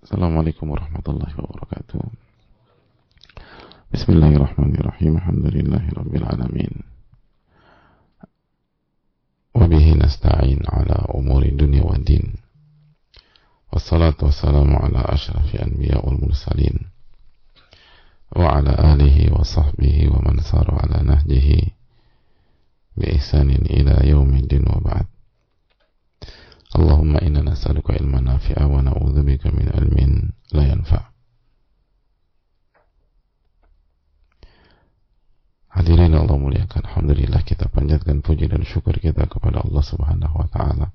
Assalamualaikum warahmatullahi wabarakatuh. Bismillahirrahmanirrahim. Alhamdulillahi rabbil alamin. Wabihi nasta'in ala umuri dunia wa din. Wassalatu wassalamu ala ashrafi anbiya wal mursalin. Wa ala alihi wa sahbihi wa man saru ala nahjihi bi ihsanin ila yaumiddin wa ba'd. Allahumma inna nas'aluka ilman nafi'a wa na'udzubika min ilmin la yanfa'. Hadirin Allah muliakan, alhamdulillah kita panjatkan puji dan syukur kita kepada Allah Subhanahu wa taala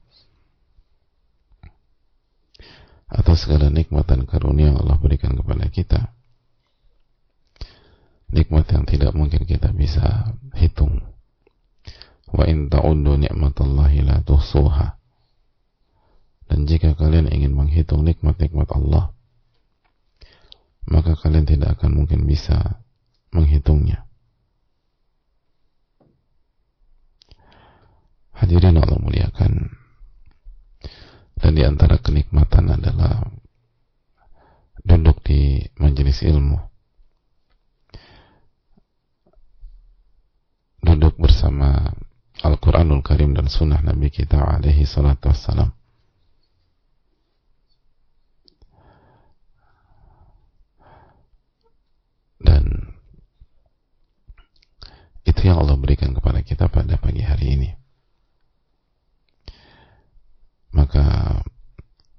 atas segala nikmat dan karunia yang Allah berikan kepada kita. Nikmat yang tidak mungkin kita bisa hitung. Wa in ta'uddu ni'matallahi la tuhsuha. Dan jika kalian ingin menghitung nikmat-nikmat Allah, maka kalian tidak akan mungkin bisa menghitungnya. Hadirin Allah muliakan, dan di antara kenikmatan adalah duduk di majelis ilmu, duduk bersama Al-Quranul Karim dan Sunnah Nabi kita alaihi salatu wassalam. Dan itu yang Allah berikan kepada kita pada pagi hari ini. Maka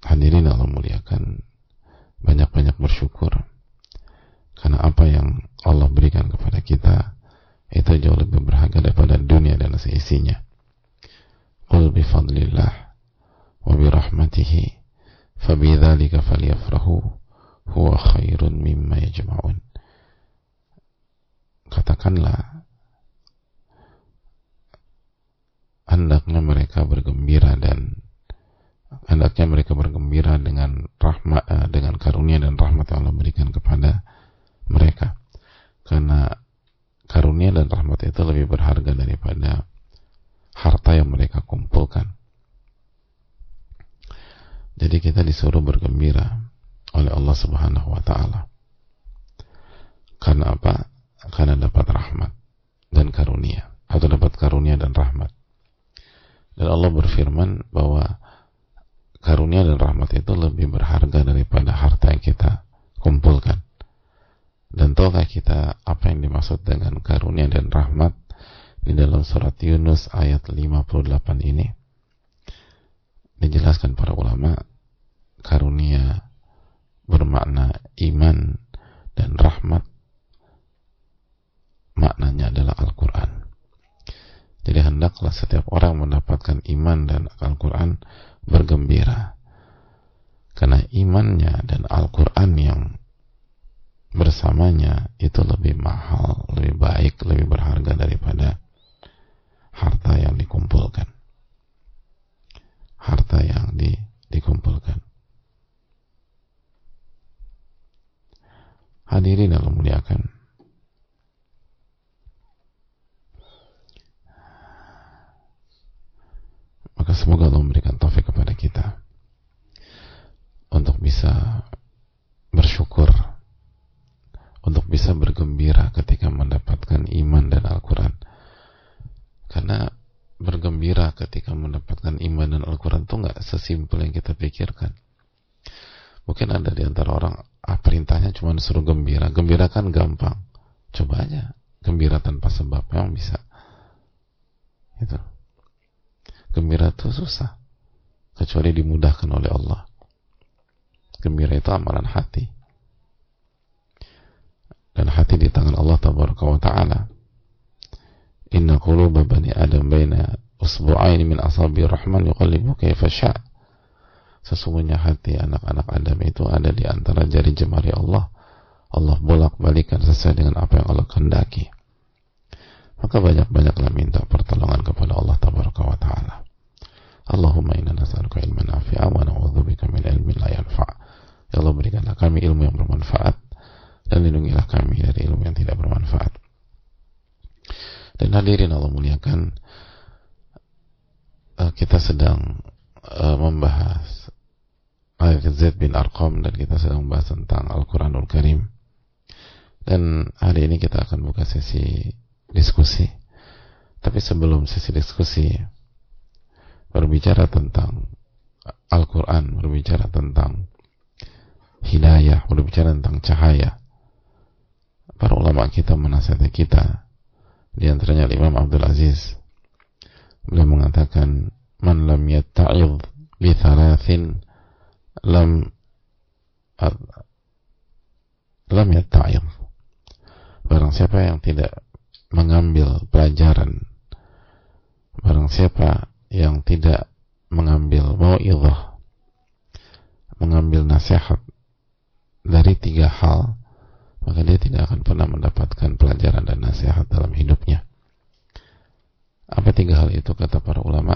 hadirin Allah muliakan, banyak-banyak bersyukur, karena apa yang Allah berikan kepada kita itu jauh lebih berharga daripada dunia dan seisinya. Qul bifadlillah wa birahmatihi fabidzalika falyafrahu huwa khairun mimma yajma'un. Katakanlah, hendaknya mereka bergembira dengan rahmat, dengan karunia dan rahmat yang Allah berikan kepada mereka, karena karunia dan rahmat itu lebih berharga daripada harta yang mereka kumpulkan. Jadi kita disuruh bergembira oleh Allah Subhanahu wa taala. Karena apa? Karena dapat rahmat dan karunia, atau dapat karunia dan rahmat. Dan Allah berfirman bahwa karunia dan rahmat itu lebih berharga daripada harta yang kita kumpulkan. Dan tahukah kita apa yang dimaksud dengan karunia dan rahmat di dalam surat Yunus ayat 58 ini? Dijelaskan para ulama, karunia bermakna iman dan rahmat maknanya adalah Al-Quran. Jadi hendaklah setiap orang mendapatkan iman dan Al-Quran bergembira, karena imannya dan Al-Quran yang bersamanya itu lebih mahal, lebih baik, lebih berharga daripada harta yang dikumpulkan. Harta yang dikumpulkan. Hadirin Allah muliakan, maka semoga Allah memberikan taufik kepada kita untuk bisa bersyukur, untuk bisa bergembira ketika mendapatkan iman dan Al-Quran. Karena bergembira ketika mendapatkan iman dan Al-Quran itu gak sesimpel yang kita pikirkan. Mungkin ada di antara orang, perintahnya cuma disuruh gembira. Gembira kan gampang, coba aja gembira tanpa sebab, memang bisa. Itu gembira itu susah, kecuali dimudahkan oleh Allah. Gembira itu amalan hati, dan hati di tangan Allah Tabaraka wa Ta'ala. Inna quluba bani Adam baina usbu'aini min asabi rahman yuqallibu kaifa sya'. Sesungguhnya hati anak-anak Adam itu ada di antara jari jemari Allah. Allah bolak-balikan sesuai dengan apa yang Allah kehendaki. Maka banyak-banyaklah minta pertolongan kepada Allah Tabaraka wa Ta'ala. Allahumma inna nas'aluka ilman nafi'a wa na'udzubika min ilmin la yanfa'. Ya Allah, berikanlah kami ilmu yang bermanfaat dan lindungilah kami dari ilmu yang tidak bermanfaat. Dan hadirin Allah muliakan, kita sedang membahas Zaid bin Arqam, dan kita sedang membahas tentang Al-Quranul Karim. Dan hari ini kita akan buka sesi diskusi. Tapi sebelum sesi diskusi, berbicara tentang Al-Quran, berbicara tentang hidayah, berbicara tentang cahaya, para ulama kita menasihati kita. Di antaranya Imam Abdul Aziz, beliau mengatakan, man lam yatta'idh bi thalathin lam yatta'idh. Barang siapa yang tidak mengambil pelajaran, barang siapa yang tidak mengambil mau'izah, mengambil nasihat dari 3 hal, maka dia tidak akan pernah mendapatkan pelajaran dan nasihat dalam hidupnya. Apa 3 hal itu? Kata para ulama,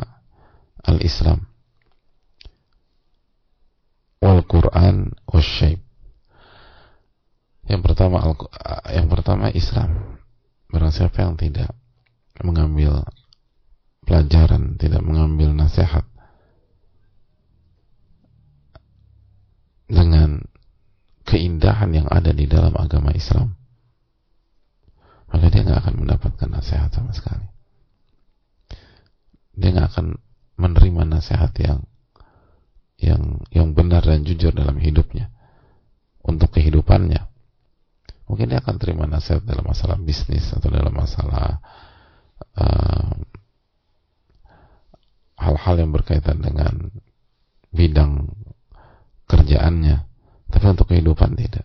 al-Islam, wal-Quran, wasyaib. Yang pertama Islam. Barang siapa yang tidak mengambil pelajaran, tidak mengambil nasihat dengan keindahan yang ada di dalam agama Islam, maka dia nggak akan mendapatkan nasihat sama sekali. Dia nggak akan menerima nasihat yang benar dan jujur dalam hidupnya, untuk kehidupannya. Mungkin dia akan terima nasihat dalam masalah bisnis atau dalam masalah hal-hal yang berkaitan dengan bidang kerjaannya, tapi untuk kehidupan tidak.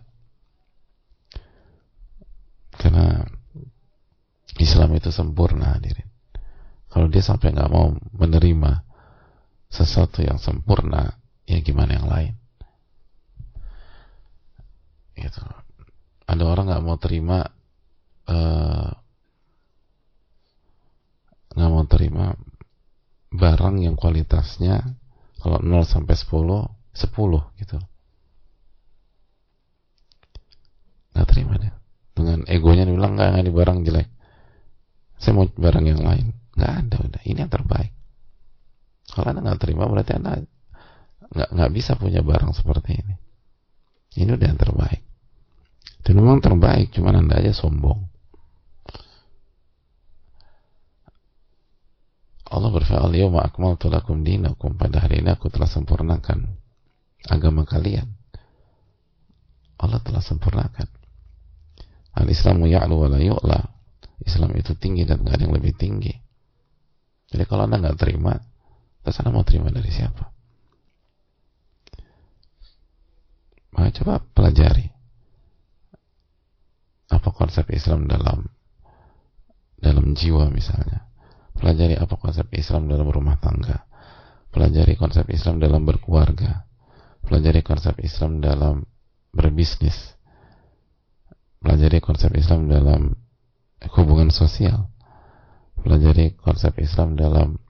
Karena Islam itu sempurna, hadirin. Kalau dia sampai nggak mau menerima sesuatu yang sempurna, ya gimana yang lain? Gitu. Ada orang nggak mau terima barang yang kualitasnya kalau 0 sampai 10 gitu. Nggak terima dia. Dengan egonya dia bilang, nggak, ini barang jelek, saya mau barang yang lain. Nggak ada, udah ini yang terbaik. Kalau Anda nggak terima, berarti Anda nggak bisa punya barang seperti ini. Ini udah yang terbaik. Dan memang terbaik, cuman Anda aja sombong. Allah berfirman, al-yawma akmaltu lakum dinakum, pada hari ini aku telah sempurnakan agama kalian. Allah telah sempurnakan. Al-Islamu ya'lu wa la yu'la. Islam itu tinggi dan gak ada yang lebih tinggi. Jadi kalau Anda nggak terima, terus Anda mau terima dari siapa? Maka coba pelajari apa konsep Islam dalam jiwa misalnya. Pelajari apa konsep Islam dalam rumah tangga. Pelajari konsep Islam dalam berkeluarga. Pelajari konsep Islam dalam berbisnis. Pelajari konsep Islam dalam hubungan sosial. Pelajari konsep Islam dalam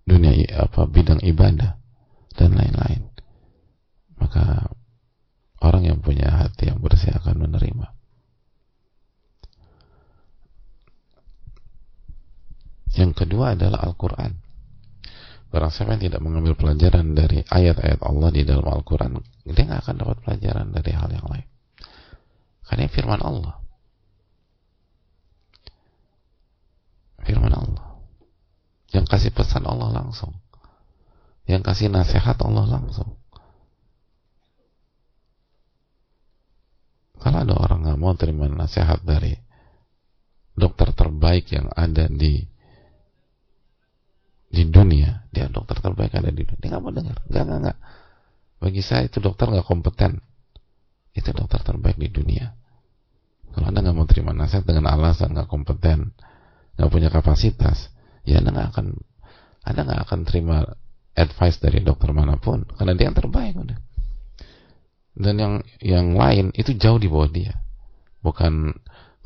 dunia bidang ibadah dan lain-lain. Maka orang yang punya hati yang bersih akan menerima. Yang kedua adalah Al-Quran. Barang siapa yang tidak mengambil pelajaran dari ayat-ayat Allah di dalam Al-Quran, dia nggak akan dapat pelajaran dari hal yang lain. Karena ini firman Allah. Firman Allah. Yang kasih pesan Allah langsung. Yang kasih nasihat Allah langsung. Kalau ada orang nggak mau terima nasihat dari dokter terbaik yang ada di dunia, dia dokter terbaik ada di dunia, dia nggak mau dengar. Nggak. Bagi saya itu dokter nggak kompeten. Itu dokter terbaik di dunia. Kalau Anda nggak mau terima nasihat dengan alasan nggak kompeten, nggak punya kapasitas, ya Anda nggak akan terima advice dari dokter manapun, karena dia yang terbaik udah. Dan yang lain itu jauh di bawah dia. Bukan,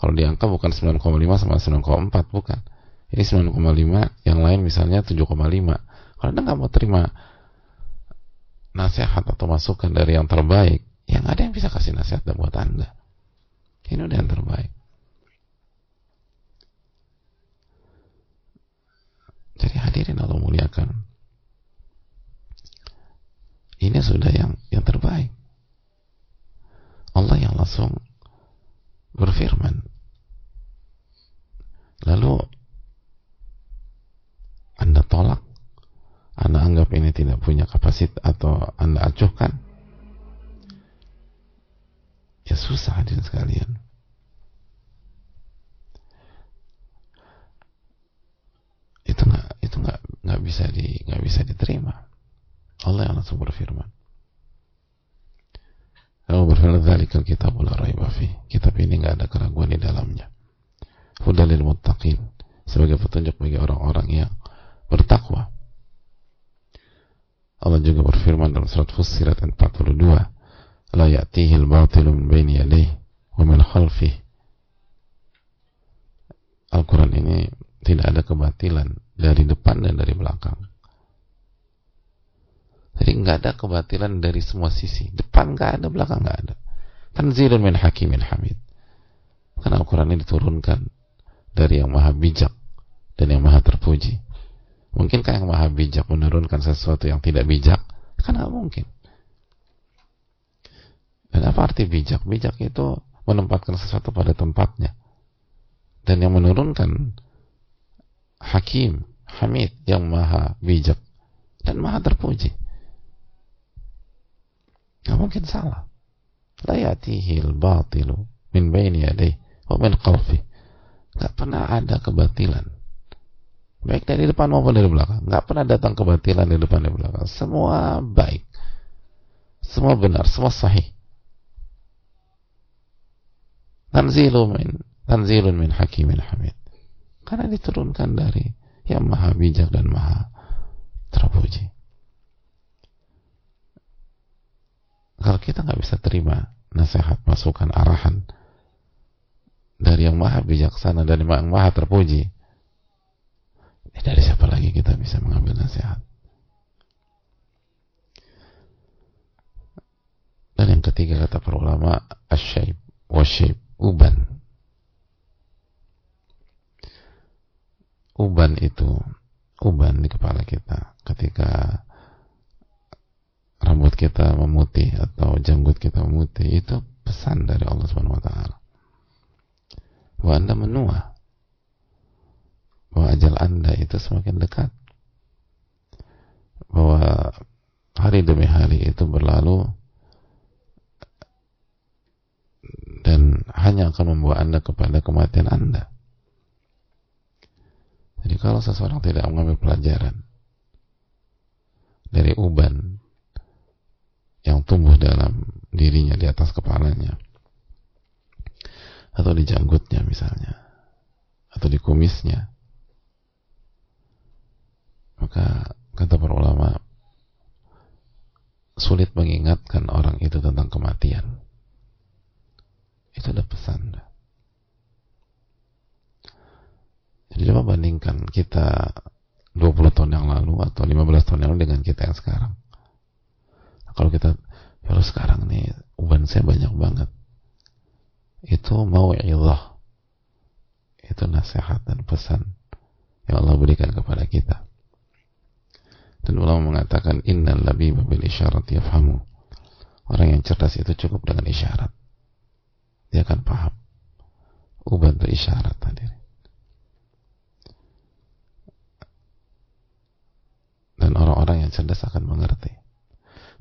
kalau diangka bukan 9,5 sama 9,4, bukan. Ini 9,5, yang lain misalnya 7,5. Kalau Anda nggak mau terima nasihat atau masukan dari yang terbaik, yang ada yang bisa kasih nasihat buat Anda. Ini udah yang terbaik. Jadi hadirin Allah muliakan, berfirman. Lalu Anda tolak, Anda anggap ini tidak punya kapasitas, atau Anda acuhkan. Ya susah hadirin sekalian. Itu nggak bisa diterima. Allah yang langsung berfirman. Allah berfirman, "Dzalikal kitabul la raiba fih." Kitab ini nggak ada keraguan di dalamnya. Hudal lil muttaqin, sebagai petunjuk bagi orang-orang yang bertakwa. Allah juga berfirman dalam surat Fussilat 42, "La ya'tihil batilu min baini yadayhi wa min khalfihi." Al-Quran ini tidak ada kebatilan dari depan dan dari belakang. Jadi nggak ada kebatilan dari semua sisi. Depan nggak ada, belakang nggak ada. Tanzilun min hakimin hamid. Karena Al-Quran ini diturunkan dari yang maha bijak dan yang maha terpuji. Mungkinkah yang maha bijak menurunkan sesuatu yang tidak bijak? Kan nggak mungkin. Dan apa arti bijak? Bijak itu menempatkan sesuatu pada tempatnya. Dan yang menurunkan Hakim, Hamid, yang maha bijak dan maha terpuji. Nggak mungkin salah. La ya'tihil batilu min baini yadayhi wa min khalfihi. Nggak pernah ada kebatilan, baik dari depan maupun dari belakang. Nggak pernah datang kebatilan dari depan dan belakang. Semua baik, semua benar, semua sahih. Tanzilun min hakimin hamid. Karena diturunkan dari yang maha bijak dan maha terpuji. Kalau kita nggak bisa terima nasihat, masukan, arahan dari yang maha bijaksana dan yang maha terpuji, dari siapa lagi kita bisa mengambil nasihat? Dan yang ketiga, kata para ulama, asyaib wasyaib, uban. Uban itu, uban di kepala kita ketika rambut kita memutih atau janggut kita memutih, itu pesan dari Allah Subhanahu wa taala bahwa Anda menua, bahwa ajal Anda itu semakin dekat, bahwa hari demi hari itu berlalu dan hanya akan membawa Anda kepada kematian Anda. Jadi kalau seseorang tidak mengambil pelajaran dari uban yang tumbuh dalam dirinya, di atas kepalanya, atau di janggutnya misalnya, atau di kumisnya, maka kata para ulama, sulit mengingatkan orang itu tentang kematian. Itu ada pesan. Jadi coba bandingkan kita 20 tahun yang lalu atau 15 tahun yang lalu dengan kita yang sekarang. Kalau kita, kalau sekarang nih uban saya banyak banget, itu mau'izah, itu nasihat dan pesan yang Allah berikan kepada kita. Dan ulama mengatakan, innal labiba bil isyarat yafhamu. Orang yang cerdas itu cukup dengan isyarat, dia akan paham. Uban itu isyarat tadi. Dan orang-orang yang cerdas akan mengerti.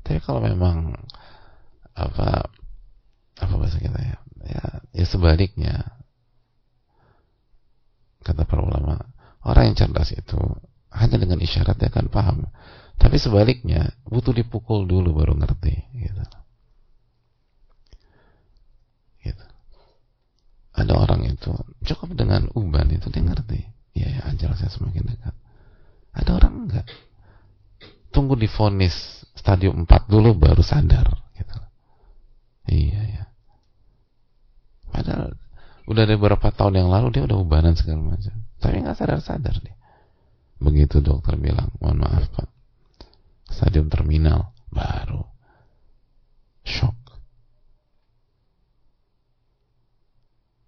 Tapi kalau memang apa bahasa kita ya sebaliknya, kata para ulama, orang yang cerdas itu hanya dengan isyarat dia akan paham. Tapi sebaliknya butuh dipukul dulu baru ngerti, gitu. Ada orang itu cukup dengan uban itu dia ngerti, ya ajal saya semakin dekat. Ada orang enggak, tunggu divonis stadium 4 dulu baru sadar, gitu. Iya ya. Padahal udah dari beberapa tahun yang lalu dia udah ubanan segala macam, tapi nggak sadar dia. Begitu dokter bilang, mohon maaf Pak, stadium terminal, baru shock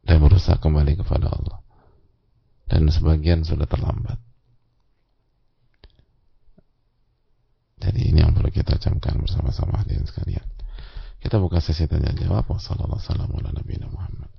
dan berusaha kembali kepada Allah. Dan sebagian sudah terlambat. Jadi ini yang perlu kita camkan bersama-sama hadirin sekalian. Kita buka sesi tanya jawab. Wassalamualaikum warahmatullahi wabarakatuh.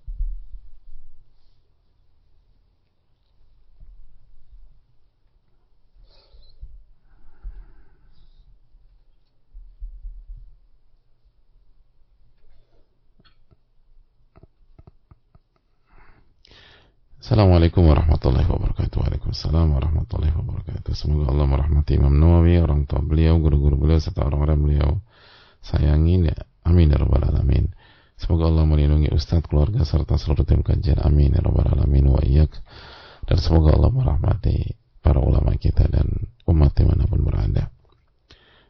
Assalamualaikum warahmatullahi wabarakatuh. Waalaikumsalam warahmatullahi wabarakatuh. Semoga Allah merahmati Imam Nawawi, orang tua beliau, guru-guru beliau, serta orang-orang beliau sayangi. Amin ya rabbal alamin. Semoga Allah melindungi Ustadz, keluarga, serta seluruh tim kajian. Amin ya rabbal alamin wa iyyak. Dan semoga Allah merahmati para ulama kita dan umat dimanapun berada.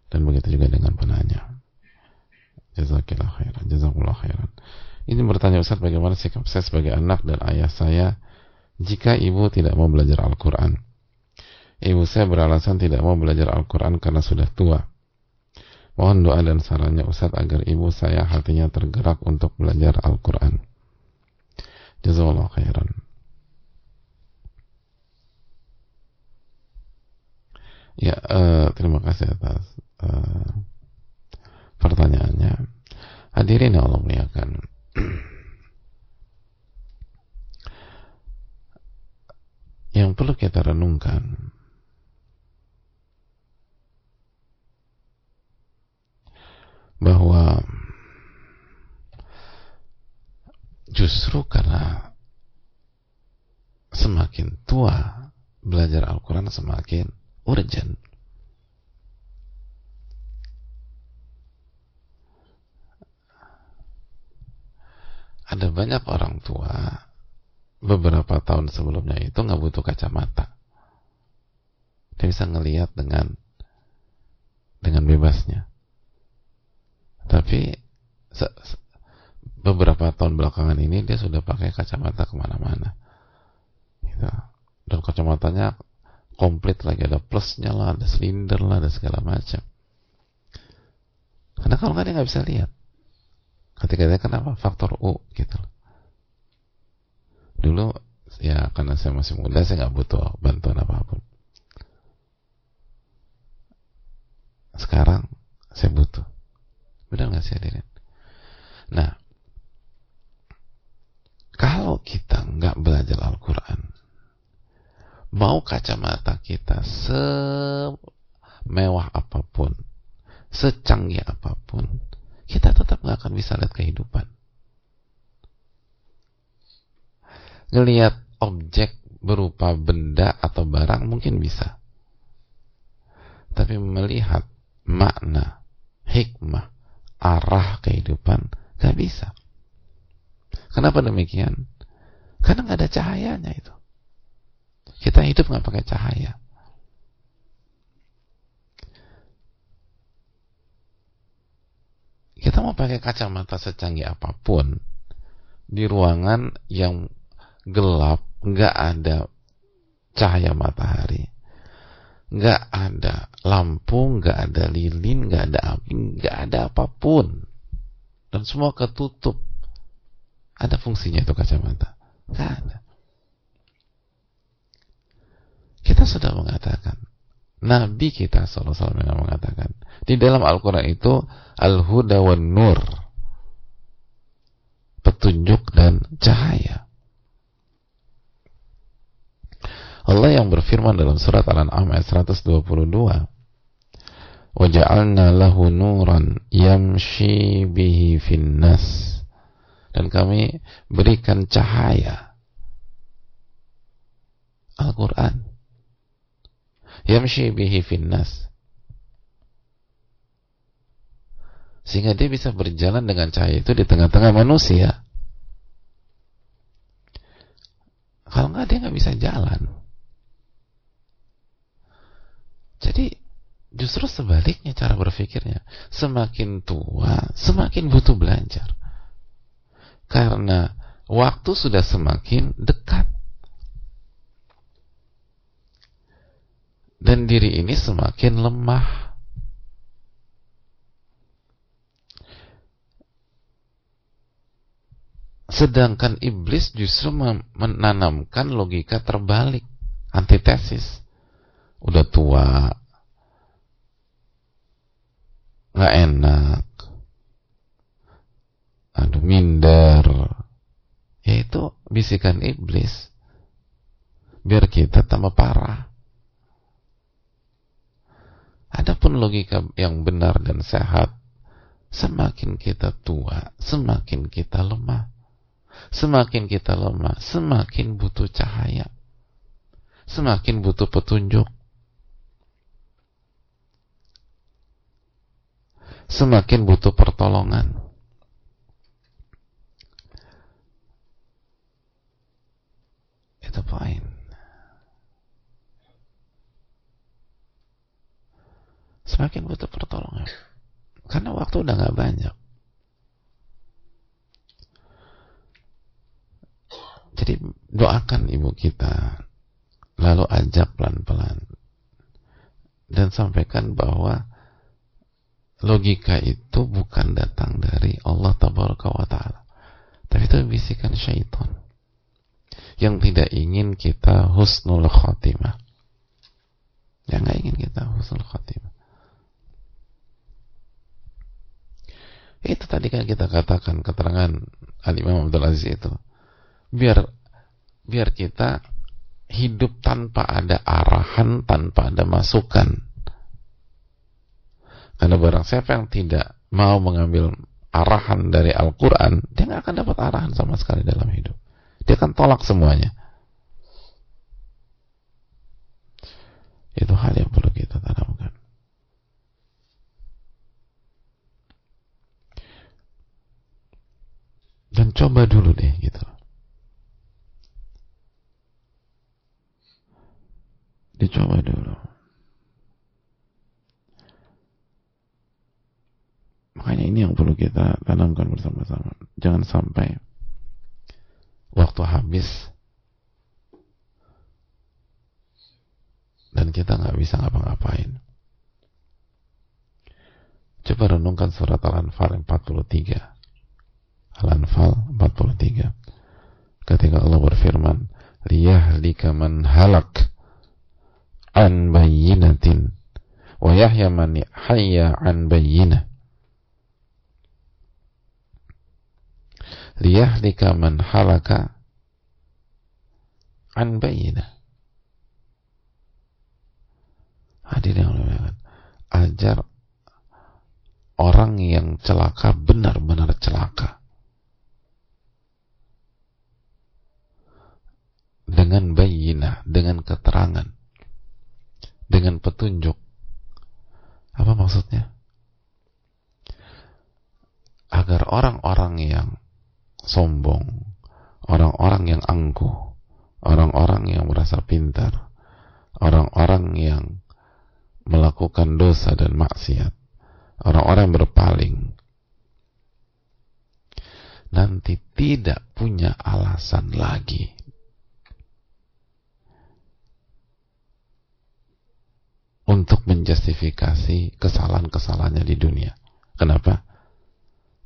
Dan begitu juga dengan penanya. Jazakillah khairan, jazakumullah khairan. Ini bertanya, Ustaz, bagaimana sikap saya sebagai anak dan ayah saya jika ibu tidak mau belajar Al-Quran? Ibu saya beralasan tidak mau belajar Al-Quran karena sudah tua. Mohon doa dan sarannya, Ustaz, agar ibu saya hatinya tergerak untuk belajar Al-Quran. Jazakallah khairan. Ya, terima kasih atas pertanyaannya. Hadirin yang Allah muliakan, yang perlu kita renungkan bahwa justru karena semakin tua belajar Al-Quran semakin urgent. Ada banyak orang tua beberapa tahun sebelumnya itu nggak butuh kacamata, dia bisa ngelihat dengan bebasnya. Tapi beberapa tahun belakangan ini dia sudah pakai kacamata kemana-mana, gitu. Dan kacamatanya komplit lagi, ada plusnya lah, ada silinder lah, ada segala macam. Karena kalau nggak dia nggak bisa lihat. Ketika dia kenapa? Faktor U gitu. Dulu ya karena saya masih muda, saya nggak butuh bantuan apapun. Sekarang saya butuh. Benar nggak sih hadirin? Nah, kalau kita nggak belajar Al-Quran, mau kacamata kita semewah apapun, secanggih apapun, kita tetap nggak akan bisa lihat kehidupan. Ngelihat objek berupa benda atau barang mungkin bisa, tapi melihat makna, hikmah, arah kehidupan nggak bisa. Kenapa demikian? Karena nggak ada cahayanya itu. Kita hidup nggak pakai cahaya. Kita mau pakai kacamata secanggih apapun di ruangan yang gelap, nggak ada cahaya matahari, nggak ada lampu, nggak ada lilin, nggak ada api, nggak ada apapun, dan semua ketutup. Ada fungsinya itu kacamata? Nggak ada. Kita sudah mengatakan, Nabi kita SAW mengatakan di dalam Al-Quran itu Al-Huda wan Nur, petunjuk dan cahaya. Allah yang berfirman dalam surat Al-An'am ayat 122, وَجَعَلْنَا لَهُ نُورًا يَمْشِي بِهِ فِي النَّاسِ, dan kami berikan cahaya Al-Quran, yamshi bihi finnas, sehingga dia bisa berjalan dengan cahaya itu di tengah-tengah manusia. Kalau nggak, dia nggak bisa jalan. Jadi justru sebaliknya cara berpikirnya, semakin tua semakin butuh belajar, karena waktu sudah semakin dekat dan diri ini semakin lemah. Sedangkan iblis justru menanamkan logika terbalik, antitesis. Udah tua, nggak enak, aduh minder. Yaitu bisikan iblis biar kita tambah parah. Adapun logika yang benar dan sehat, semakin kita tua, semakin kita lemah. Semakin kita lemah, semakin butuh cahaya, semakin butuh petunjuk, semakin butuh pertolongan. Itu poin. Semakin butuh pertolongan. Karena waktu udah gak banyak. Jadi doakan ibu kita, lalu ajak pelan-pelan, dan sampaikan bahwa logika itu bukan datang dari Allah Tabaraka wa Ta'ala, tapi itu bisikan syaitan yang tidak ingin kita husnul khotimah, yang gak ingin kita husnul khotimah. Itu tadi kan kita katakan keterangan Al-Imam Abdul Aziz itu, biar kita hidup tanpa ada arahan, tanpa ada masukan. Karena barang siapa yang tidak mau mengambil arahan dari Al-Quran, dia nggak akan dapat arahan sama sekali dalam hidup. Dia akan tolak semuanya. Itu hal yang perlu kita tanamkan. Dan coba dulu deh gitu. Dicoba dulu. Makanya ini yang perlu kita tanamkan bersama-sama. Jangan sampai waktu habis dan kita nggak bisa ngapa-ngapain. Coba renungkan surat Al-Anfal 43. Al-Anfal 43. Ketika Allah berfirman, liyahlika man halak an bayyinatin wa yahya man hayya an bayyinah. Liyahlika man halaka an bayyinah. Hadirin yang mulia, ajar orang yang celaka benar-benar celaka dengan bayyinah, dengan keterangan, dengan petunjuk. Apa maksudnya? Agar orang-orang yang sombong, orang-orang yang angkuh, orang-orang yang merasa pintar, orang-orang yang melakukan dosa dan maksiat, orang-orang yang berpaling, nanti tidak punya alasan lagi untuk menjustifikasi kesalahan-kesalahannya di dunia. Kenapa?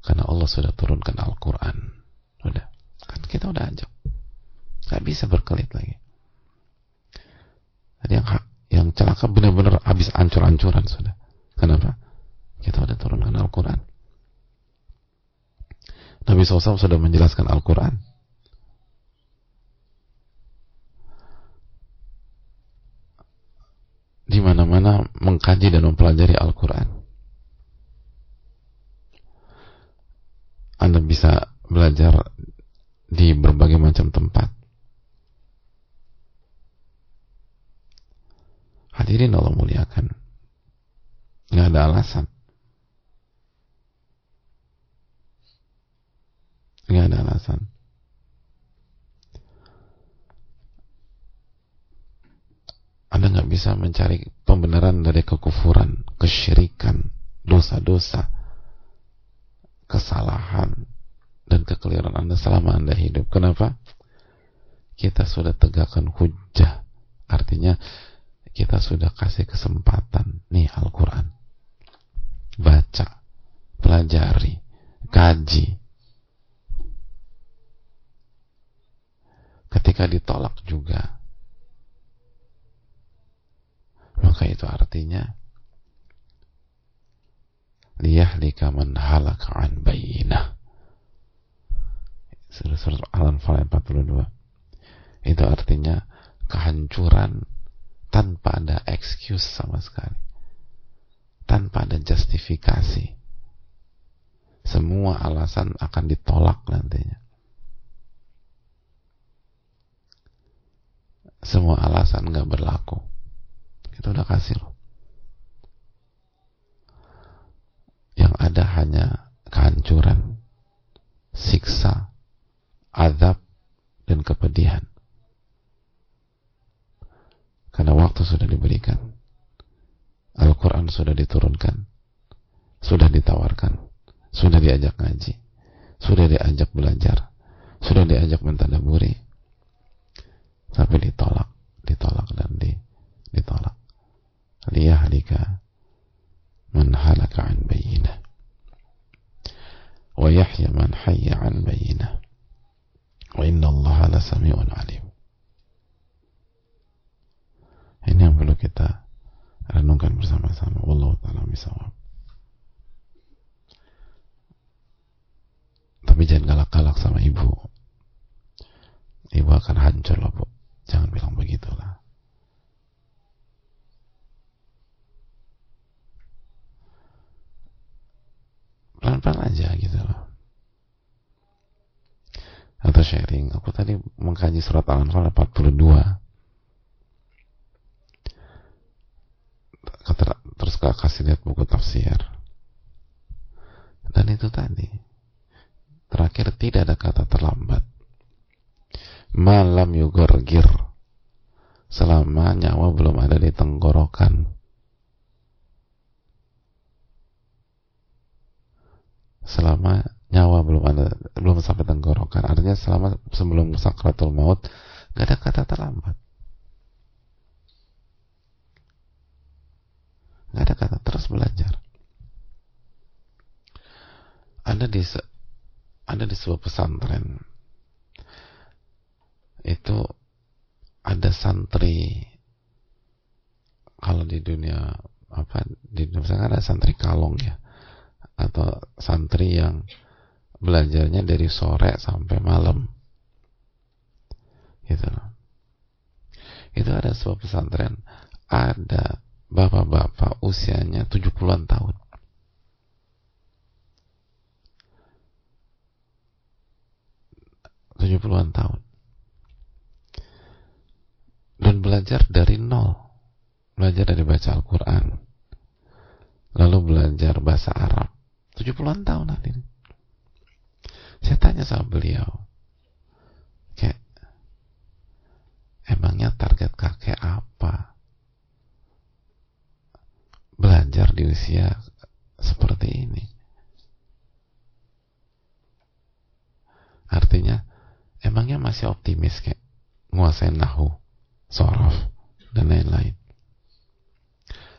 Karena Allah sudah turunkan Al-Quran. Udah, kan kita udah ajak, gak bisa berkelit lagi. Jadi yang celaka benar-benar habis ancur-ancuran sudah. Kenapa? Kita udah turunkan Al-Quran. Nabi SAW sudah menjelaskan Al-Quran. Di mana-mana mengkaji dan mempelajari Al-Quran. Anda bisa belajar di berbagai macam tempat. Hadirin Allah muliakan, nggak ada alasan, nggak ada alasan. Anda nggak bisa mencari pembenaran dari kekufuran, kesyirikan, dosa-dosa, kesalahan, dan kekeliruan Anda selama Anda hidup. Kenapa? Kita sudah tegakkan hujjah. Artinya kita sudah kasih kesempatan. Nih Al-Quran, baca, pelajari, kaji. Ketika ditolak juga, maka itu artinya liyahlika man halaka an bayyinah. Surat Al-Anfal 42. Itu artinya kehancuran tanpa ada excuse sama sekali, tanpa ada justifikasi. Semua alasan akan ditolak nantinya. semua alasan nggak berlaku. Kita udah kasih loh. Yang ada hanya kehancuran, siksa, azab, dan kepedihan. Karena waktu sudah diberikan, Al-Quran sudah diturunkan, sudah ditawarkan, sudah diajak ngaji, sudah diajak belajar, sudah diajak mentadaburi, tapi ditolak dan ditolak. Liyahlika man halaka an bayyinah wa yahya man hayya an bayyinah wa inna allaha la sami'un alim. Ini yang perlu kita renungkan bersama-sama. Wallahu ta'ala bishawab. Tapi jangan galak-galak sama ibu. Ibu akan hancur loh, Bu. Jangan bilang begitulah. Pelan-pelan aja gitu loh. Atau sharing. Aku tadi mengkaji surat Al-Anfal 42. Terus kasih lihat buku tafsir. Dan itu tadi. Terakhir, tidak ada kata terlambat. Malam yugorgir. Selama nyawa belum ada di tenggorokan. Selama nyawa belum sampai tenggorokan, artinya sebelum sakratul maut, gak ada kata terlambat, gak ada kata. Terus belajar. Ada di sebuah pesantren itu ada santri, kalau di dunia misalkan ada santri kalong ya, atau santri yang belajarnya dari sore sampai malam gitu loh. Itu ada sebuah pesantren, ada bapak-bapak usianya 70-an tahun, dan belajar dari nol, belajar dari baca Al-Quran, lalu belajar bahasa Arab. 70-an tahun hadirin. Saya tanya sama beliau, kayak, emangnya target kakek apa? Belajar di usia seperti ini. Artinya, emangnya masih optimis kayak nguasain nahwu, sorof, dan lain-lain.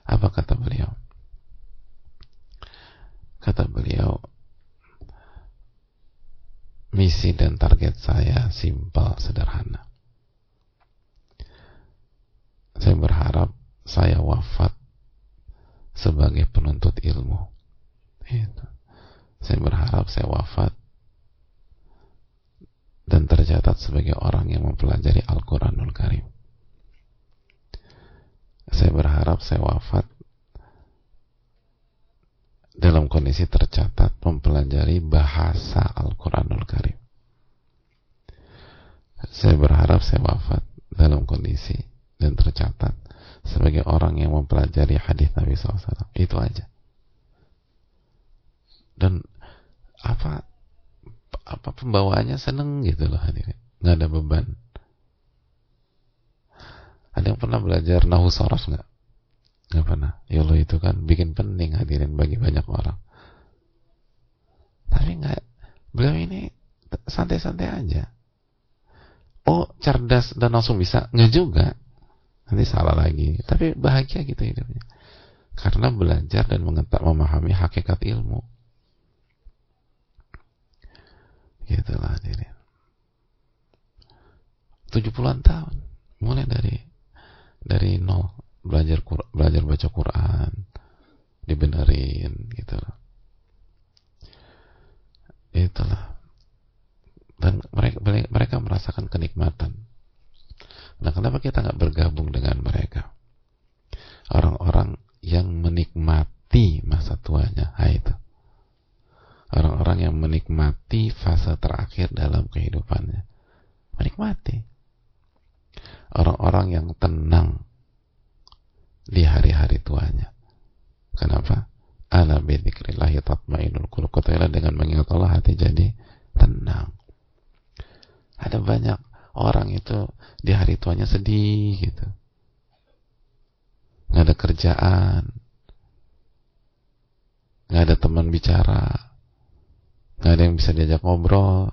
Apa kata beliau? Kata beliau, misi dan target saya simpel, sederhana. Saya berharap saya wafat sebagai penuntut ilmu. Itu. Saya berharap saya wafat dan tercatat sebagai orang yang mempelajari Al-Quranul Karim. Saya berharap saya wafat dalam kondisi tercatat mempelajari bahasa Al-Quranul Karim. Saya berharap saya wafat dalam kondisi dan tercatat sebagai orang yang mempelajari hadis Nabi SAW. Itu aja. Dan apa pembawaannya seneng gitu loh hadirin. Nggak ada beban. Ada yang pernah belajar nahwu sorof nggak? Nggak pernah. Ya Allah, itu kan bikin pening hadirin bagi banyak orang. Tapi nggak, beliau ini santai-santai aja. Oh, cerdas dan langsung bisa? Nggak juga. Nanti salah lagi. Tapi bahagia gitu hidupnya. Karena belajar dan memahami hakikat ilmu. Gitulah hadirin. 70-an tahun. Mulai dari nol. Belajar baca Quran, dibenerin gitu loh. Itulah. Dan mereka merasakan kenikmatan. Nah, kenapa kita nggak bergabung dengan mereka? Orang-orang yang menikmati masa tuanya, itu. Orang-orang yang menikmati fase terakhir dalam kehidupannya. Menikmati. Orang-orang orang yang tenang di hari-hari tuanya. Kenapa? Ala bidzikrillahi tatmainul qulub. Katakanlah dengan mengingat Allah hati jadi tenang. Ada banyak orang itu di hari tuanya sedih gitu. Nggak ada kerjaan, nggak ada teman bicara, nggak ada yang bisa diajak ngobrol,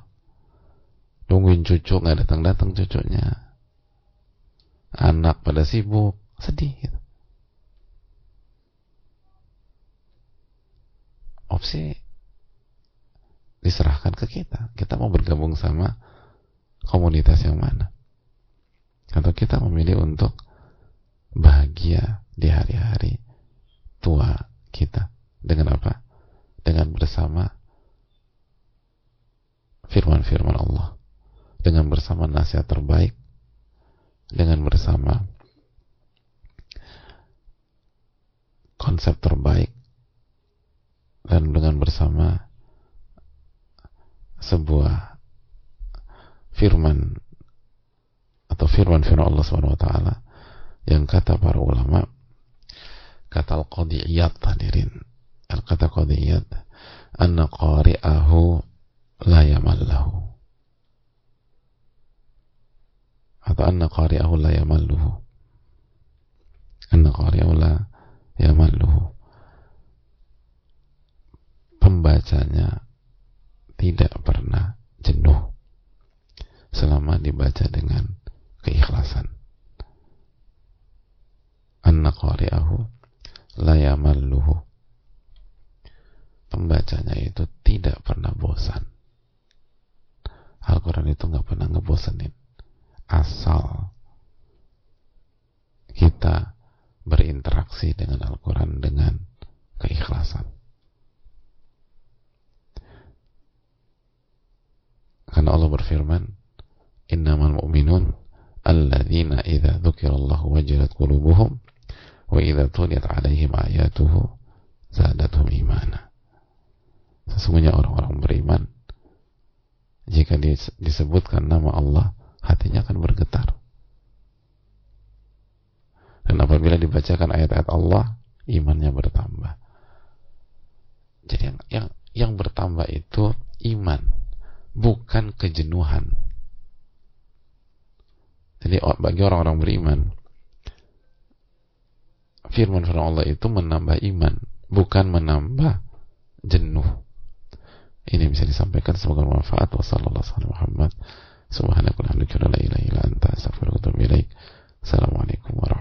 nungguin cucu nggak datang-datang cucunya, anak pada sibuk, sedih gitu. Opsi diserahkan ke kita. Kita mau bergabung sama komunitas yang mana? Atau kita memilih untuk bahagia di hari-hari tua kita dengan apa? Dengan bersama firman-firman Allah, dengan bersama nasihat terbaik, dengan bersama konsep terbaik, dan dengan bersama sebuah firman atau firman-firman Allah Subhanahu wa taala yang kata para ulama, kata al-Qadiyat, hadirin, kata Qadiyat, anna qari'ahu la yamallahu, atau anna qari'ahu la yamalluhu, anna qari'ahu la yamalluhu, pembacanya tidak pernah jenuh selama dibaca dengan keikhlasan. Anna qari'ahu la yamalluhu, pembacanya itu tidak pernah bosan. Al-Quran itu gak pernah ngebosenin, asal kita berinteraksi dengan Al-Quran dengan keikhlasan. Karena Allah berfirman, innamal mu'minun alladzina idza dzukirallahu wajilat qulubuhum wa idza tuliyat 'alaihim ayatuhu zadatuhum imana. Sesungguhnya orang-orang beriman, jika disebutkan nama Allah, hatinya akan bergetar. Dan apabila dibacakan ayat-ayat Allah, imannya bertambah. Jadi yang bertambah itu iman, bukan kejenuhan. Jadi bagi orang-orang beriman, firman-firman Allah itu menambah iman, bukan menambah jenuh. Ini bisa disampaikan, semoga bermanfaat. Wassalamualaikum warahmatullahi wabarakatuh. Subhanakallahumma wa bihamdika, la ilaha illa anta, astaghfiruka wa atubu ilaik. Assalamualaikum warahmatullahi wabarakatuh.